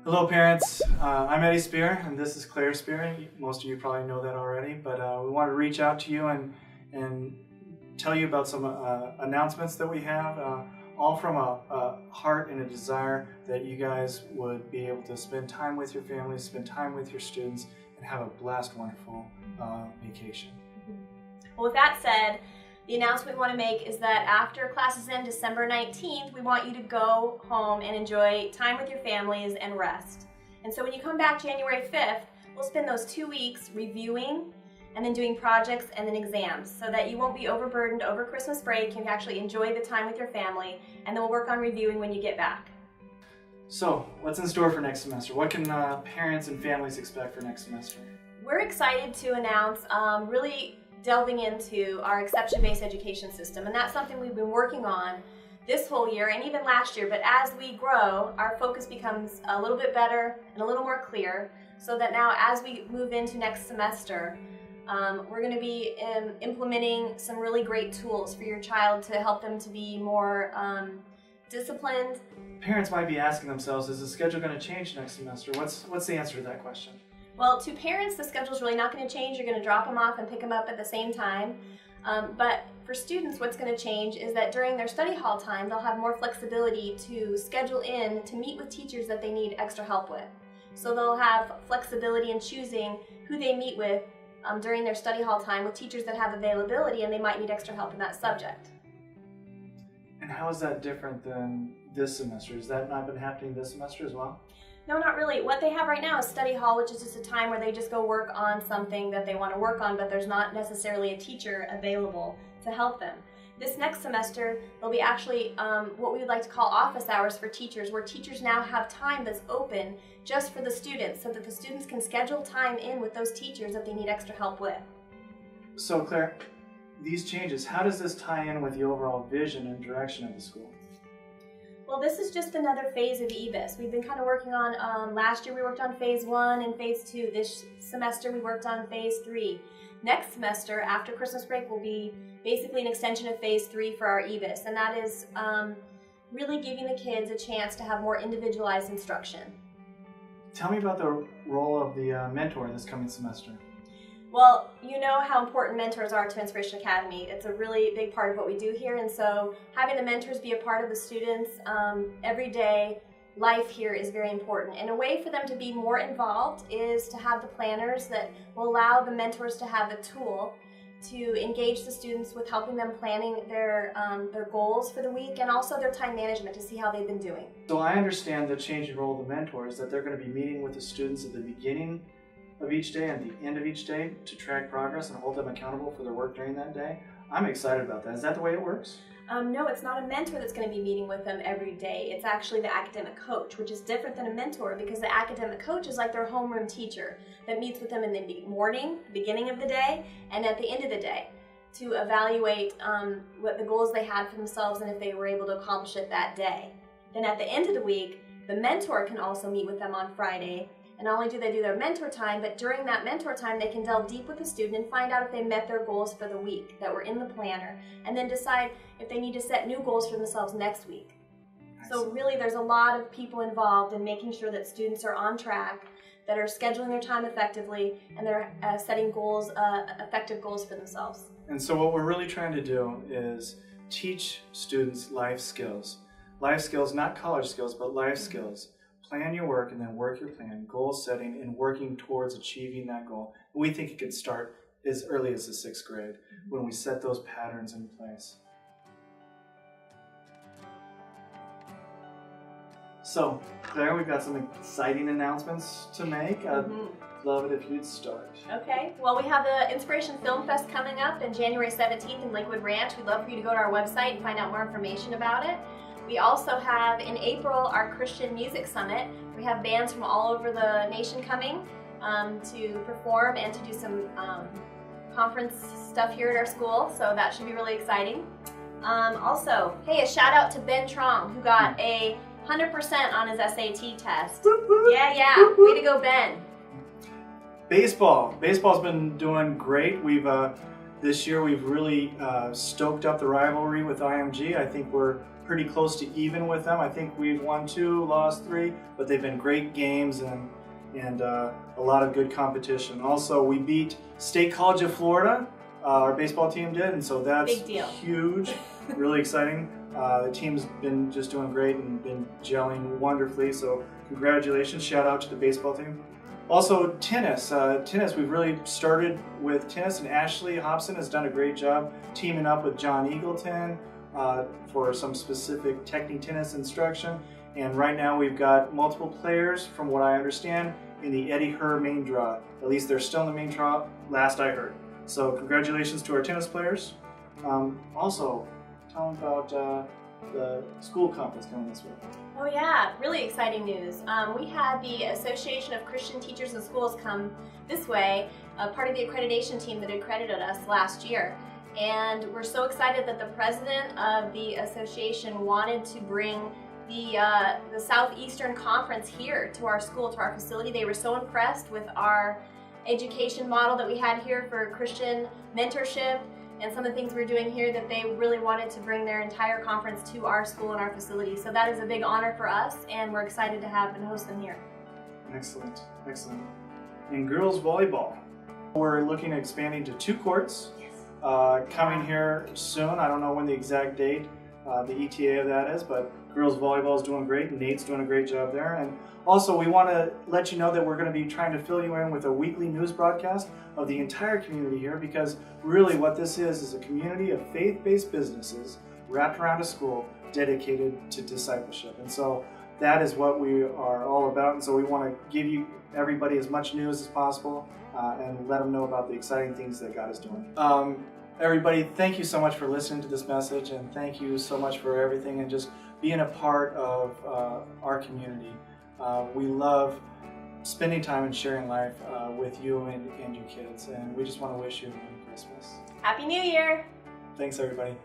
Hello parents, I'm Eddie Spear and this is Claire Spear. Most of you probably know that already, but we want to reach out to you and tell you about some announcements that we have, all from a heart and a desire that you guys would be able to spend time with your families, spend time with your students, and have a blessed, wonderful vacation. Well, with that said, the announcement we want to make is that after classes end December 19th, we want you to go home and enjoy time with your families and rest. And so when you come back January 5th, we'll spend those 2 weeks reviewing and then doing projects and then exams so that you won't be overburdened over Christmas break. You can actually enjoy the time with your family, and then we'll work on reviewing when you get back. So, what's in store for next semester? What can parents and families expect for next semester? We're excited to announce really delving into our exception-based education system, and that's something we've been working on this whole year and even last year, but as we grow, our focus becomes a little bit better and a little more clear, so that now as we move into next semester, we're going to be implementing some really great tools for your child to help them to be more disciplined. Parents might be asking themselves, is the schedule going to change next semester? What's the answer to that question? Well, to parents, the schedule's really not going to change. You're going to drop them off and pick them up at the same time. But for students, what's going to change is that during their study hall time, they'll have more flexibility to schedule in to meet with teachers that they need extra help with. So they'll have flexibility in choosing who they meet with during their study hall time with teachers that have availability and they might need extra help in that subject. And how is that different than this semester? Has that not been happening this semester as well? No, not really. What they have right now is study hall, which is just a time where they just go work on something that they want to work on, but there's not necessarily a teacher available to help them. This next semester, there'll be actually what we would like to call office hours for teachers, where teachers now have time that's open just for the students, so that the students can schedule time in with those teachers that they need extra help with. So Claire, these changes, how does this tie in with the overall vision and direction of the school? Well, this is just another phase of Ebse. We've been kind of working on, last year we worked on phase 1 and phase 2. This semester we worked on phase 3. Next semester, after Christmas break, will be basically an extension of phase 3 for our Ebse, and that is really giving the kids a chance to have more individualized instruction. Tell me about the role of the mentor this coming semester. Well, you know how important mentors are to Inspiration Academy. It's a really big part of what we do here, and so having the mentors be a part of the students' everyday life here is very important. And a way for them to be more involved is to have the planners that will allow the mentors to have a tool to engage the students with helping them planning their goals for the week and also their time management to see how they've been doing. So I understand the changing role of the mentor is that they're going to be meeting with the students at the beginning of each day and the end of each day to track progress and hold them accountable for their work during that day. I'm excited about that. Is that the way it works? No, it's not a mentor that's going to be meeting with them every day. It's actually the academic coach, which is different than a mentor because the academic coach is like their homeroom teacher that meets with them in the morning, beginning of the day, and at the end of the day to evaluate what the goals they had for themselves and if they were able to accomplish it that day. Then at the end of the week, the mentor can also meet with them on Friday. And not only do they do their mentor time, but during that mentor time, they can delve deep with the student and find out if they met their goals for the week that were in the planner, and then decide if they need to set new goals for themselves next week. So really, there's a lot of people involved in making sure that students are on track, that are scheduling their time effectively, and they're setting goals, effective goals for themselves. And so what we're really trying to do is teach students life skills. Life skills, not college skills, but life skills. Plan your work and then work your plan, goal setting and working towards achieving that goal. And we think it can start as early as the 6th grade when we set those patterns in place. So, Claire, we've got some exciting announcements to make. I'd love it if you'd start. Okay, well, we have the Inspiration Film Fest coming up on January 17th in Lakewood Ranch. We'd love for you to go to our website and find out more information about it. We also have in April our Christian Music Summit. We have bands from all over the nation coming to perform and to do some conference stuff here at our school, so that should be really exciting. Also, hey, a shout out to Ben Trong, who got a 100% on his SAT test. Yeah, way to go, Ben. Baseball's been doing great. We've This year we've really stoked up the rivalry with IMG. I think we're pretty close to even with them. I think we've won 2, lost 3, but they've been great games and a lot of good competition. Also, we beat State College of Florida, our baseball team did, and so that's big deal. Huge, really exciting. The team's been just doing great and been gelling wonderfully, so congratulations, shout out to the baseball team. Also, tennis. Tennis, we've really started with tennis, and Ashley Hobson has done a great job teaming up with John Eagleton for some specific technique tennis instruction. And right now we've got multiple players, from what I understand, in the Eddie Herr main draw. At least they're still in the main draw, last I heard. So congratulations to our tennis players. Also, tell them about the school conference coming this week. Oh yeah, really exciting news. We had the Association of Christian Teachers and Schools come this way, part of the accreditation team that accredited us last year. And we're so excited that the president of the association wanted to bring the Southeastern Conference here to our school, to our facility. They were so impressed with our education model that we had here for Christian mentorship and some of the things we're doing here, that they really wanted to bring their entire conference to our school and our facility. So that is a big honor for us, and we're excited to have and host them here. Excellent, excellent. And girls volleyball, we're looking at expanding to 2 courts. Coming here soon. I don't know when the exact date, the ETA of that is, but girls volleyball is doing great. Nate's doing a great job there. And also, we want to let you know that we're going to be trying to fill you in with a weekly news broadcast of the entire community here, because really what this is a community of faith-based businesses wrapped around a school dedicated to discipleship. And so that is what we are all about. And so we want to give you everybody as much news as possible and let them know about the exciting things that God is doing. Everybody, thank you so much for listening to this message, and thank you so much for everything and just being a part of our community. We love spending time and sharing life with you and your kids, and we just want to wish you a Merry Christmas. Happy New Year! Thanks, everybody.